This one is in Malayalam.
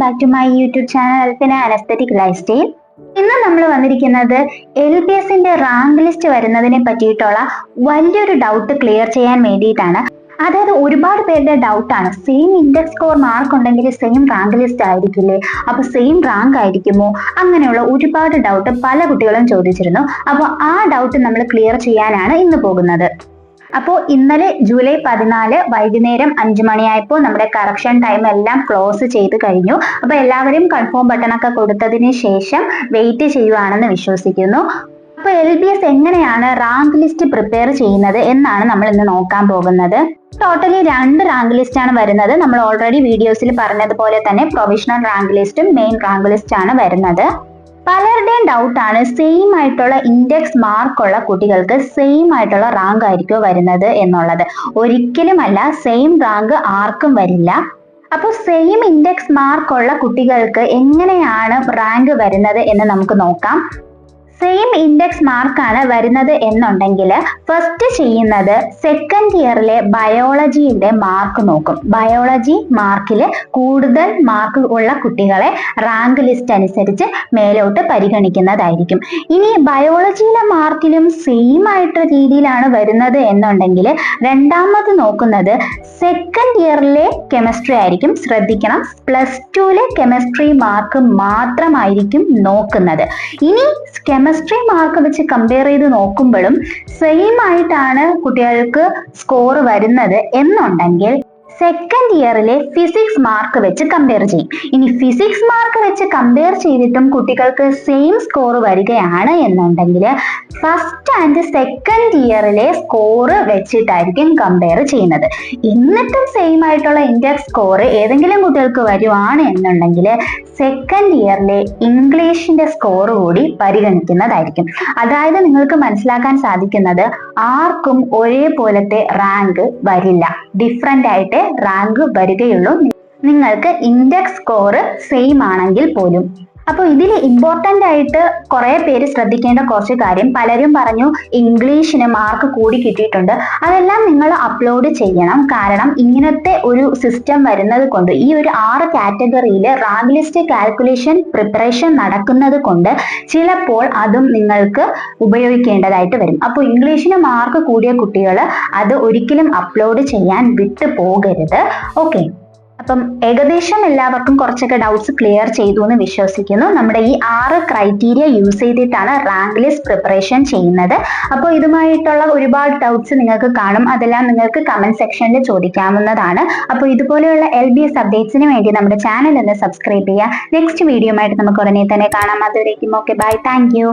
Back to my YouTube channel Alfina an aesthetic lifestyle. ഇന്ന് നമ്മൾ വന്നിരിക്കുന്നത് LBSന്റെ റാങ്ക് ലിസ്റ്റ് വരുന്നതിനെ പറ്റിയിട്ടുള്ള വലിയൊരു ഡൗട്ട് ക്ലിയർ ചെയ്യാൻ വേണ്ടിയിട്ടാണ്. അതായത് ഒരുപാട് പേരുടെ ഡൗട്ടാണ്, സെയിം ഇൻഡെക്സ് സ്കോർ മാർക്ക് ഉണ്ടെങ്കിൽ സെയിം റാങ്ക് ലിസ്റ്റ് ആയിരിക്കില്ലേ, അപ്പൊ സെയിം റാങ്ക് ആയിരിക്കുമോ, അങ്ങനെയുള്ള ഒരുപാട് ഡൗട്ട് പല കുട്ടികളും ചോദിച്ചിരുന്നു. അപ്പോൾ ആ ഡൗട്ട് നമ്മൾ ക്ലിയർ ചെയ്യാനാണ് ഇന്ന് പോകുന്നത്. അപ്പോൾ ഇന്നലെ ജൂലൈ 14 വൈകുന്നേരം 5 മണിയായപ്പോൾ നമ്മുടെ കറക്ഷൻ ടൈം എല്ലാം ക്ലോസ് ചെയ്ത് കഴിഞ്ഞു. അപ്പൊ എല്ലാവരും കൺഫേം ബട്ടൺ ഒക്കെ കൊടുത്തതിന് ശേഷം വെയിറ്റ് ചെയ്യുവാണെന്ന് വിശ്വസിക്കുന്നു. അപ്പൊ LBS എങ്ങനെയാണ് റാങ്ക് ലിസ്റ്റ് പ്രിപ്പയർ ചെയ്യുന്നത് എന്നാണ് നമ്മൾ ഇന്ന് നോക്കാൻ പോകുന്നത്. ടോട്ടലി 2 റാങ്ക് ലിസ്റ്റ് ആണ് വരുന്നത്. നമ്മൾ ഓൾറെഡി വീഡിയോസിൽ പറഞ്ഞതുപോലെ തന്നെ പ്രൊവിഷണൽ റാങ്ക് ലിസ്റ്റും മെയിൻ റാങ്ക് ലിസ്റ്റ് ആണ് വരുന്നത്. പലരുടെയും ഡൗട്ടാണ്, സെയിം ആയിട്ടുള്ള ഇൻഡെക്സ് മാർക്കുള്ള കുട്ടികൾക്ക് സെയിം ആയിട്ടുള്ള റാങ്ക് ആയിരിക്കുമോ വരുന്നത് എന്നുള്ളത്. ഒരിക്കലുമല്ല, സെയിം റാങ്ക് ആർക്കും വരില്ല. അപ്പോൾ സെയിം ഇൻഡെക്സ് മാർക്കുള്ള കുട്ടികൾക്ക് എങ്ങനെയാണ് റാങ്ക് വരുന്നത് എന്ന് നമുക്ക് നോക്കാം. സെയിം ഇൻഡെക്സ് മാർക്കാണ് വരുന്നത് എന്നുണ്ടെങ്കിൽ ഫസ്റ്റ് ചെയ്യുന്നത് സെക്കൻഡ് ഇയറിലെ ബയോളജിയുടെ മാർക്ക് നോക്കും. ബയോളജി മാർക്കിൽ കൂടുതൽ മാർക്ക് ഉള്ള കുട്ടികളെ റാങ്ക് ലിസ്റ്റ് അനുസരിച്ച് മേലോട്ട് പരിഗണിക്കുന്നതായിരിക്കും. ഇനി ബയോളജിയിലെ മാർക്കിലും സെയിം ആയിട്ടുള്ള രീതിയിലാണ് വരുന്നത് എന്നുണ്ടെങ്കിൽ രണ്ടാമത് നോക്കുന്നത് സെക്കൻഡ് ഇയറിലെ കെമിസ്ട്രി ആയിരിക്കും. ശ്രദ്ധിക്കണം, +2 കെമിസ്ട്രി മാർക്ക് മാത്രമായിരിക്കും നോക്കുന്നത്. ഇനി കെമിസ്ട്രി മാർക്ക് വെച്ച് കമ്പയർ ചെയ്ത് നോക്കുമ്പോഴും സെയിം ആയിട്ടാണ് കുട്ടികൾക്ക് സ്കോർ വരുന്നത് എന്നുണ്ടെങ്കിൽ സെക്കൻഡ് ഇയറിലെ ഫിസിക്സ് മാർക്ക് വെച്ച് കമ്പയർ ചെയ്യും. ഇനി ഫിസിക്സ് മാർക്ക് വെച്ച് കമ്പയർ ചെയ്തിട്ടും കുട്ടികൾക്ക് സെയിം സ്കോർ വരികയാണ് എന്നുണ്ടെങ്കിൽ ഫസ്റ്റ് ആൻഡ് സെക്കൻഡ് ഇയറിലെ സ്കോർ വെച്ചിട്ടായിരിക്കും കമ്പയർ ചെയ്യുന്നത്. എന്നിട്ടും സെയിം ആയിട്ടുള്ള ഇൻഡെക്സ് സ്കോർ ഏതെങ്കിലും കുട്ടികൾക്ക് വരുവാണ് എന്നുണ്ടെങ്കിൽ സെക്കൻഡ് ഇയറിലെ ഇംഗ്ലീഷിന്റെ സ്കോർ കൂടി പരിഗണിക്കുന്നതായിരിക്കും. അതായത് നിങ്ങൾക്ക് മനസ്സിലാക്കാൻ സാധിക്കുന്നത്, ആർക്കും ഒരേപോലത്തെ റാങ്ക് വരില്ല, ഡിഫറെന്റ് ആയിട്ട് റാങ്ക് വരികയുള്ളൂ നിങ്ങൾക്ക് ഇൻഡെക്സ് സ്കോർ സെയിം ആണെങ്കിൽ പോലും. അപ്പോൾ ഇതിൽ ഇമ്പോർട്ടൻ്റ് ആയിട്ട് കുറെ പേര് ശ്രദ്ധിക്കേണ്ട കുറച്ച് കാര്യം, പലരും പറഞ്ഞു ഇംഗ്ലീഷിന് മാർക്ക് കൂടി കിട്ടിയിട്ടുണ്ട്. അതെല്ലാം നിങ്ങൾ അപ്ലോഡ് ചെയ്യണം. കാരണം ഇങ്ങനത്തെ ഒരു സിസ്റ്റം വരുന്നത് കൊണ്ട്, ഈ ഒരു 6 കാറ്റഗറിയിൽ റാങ്ക് ലിസ്റ്റ് കാൽക്കുലേഷൻ പ്രിപ്പറേഷൻ നടക്കുന്നത് കൊണ്ട് ചിലപ്പോൾ അതും നിങ്ങൾക്ക് ഉപയോഗിക്കേണ്ടതായിട്ട് വരും. അപ്പോൾ ഇംഗ്ലീഷിന് മാർക്ക് കൂടിയ കുട്ടികൾ അത് ഒരിക്കലും അപ്ലോഡ് ചെയ്യാൻ വിട്ടു പോകരുത്. ഓക്കെ, അപ്പം ഏകദേശം എല്ലാവർക്കും കുറച്ചൊക്കെ ഡൗട്ട്സ് ക്ലിയർ ചെയ്തു എന്ന് വിശ്വസിക്കുന്നു. നമ്മുടെ ഈ 6 ക്രൈറ്റീരിയ യൂസ് ചെയ്തിട്ടാണ് റാങ്ക് ലിസ്റ്റ് പ്രിപ്പറേഷൻ ചെയ്യുന്നത്. അപ്പോൾ ഇതുമായിട്ടുള്ള ഒരുപാട് ഡൗട്ട്സ് നിങ്ങൾക്ക് കാണും, അതെല്ലാം നിങ്ങൾക്ക് കമന്റ് സെക്ഷനിൽ ചോദിക്കാവുന്നതാണ്. അപ്പോൾ ഇതുപോലെയുള്ള LBS അപ്ഡേറ്റ്സിന് വേണ്ടി നമ്മുടെ ചാനൽ ഒന്ന് സബ്സ്ക്രൈബ് ചെയ്യുക. നെക്സ്റ്റ് വീഡിയോ ആയിട്ട് നമുക്ക് ഉടനെ തന്നെ കാണാം. അതുവരേക്കും ഓക്കെ, ബൈ, താങ്ക് യു.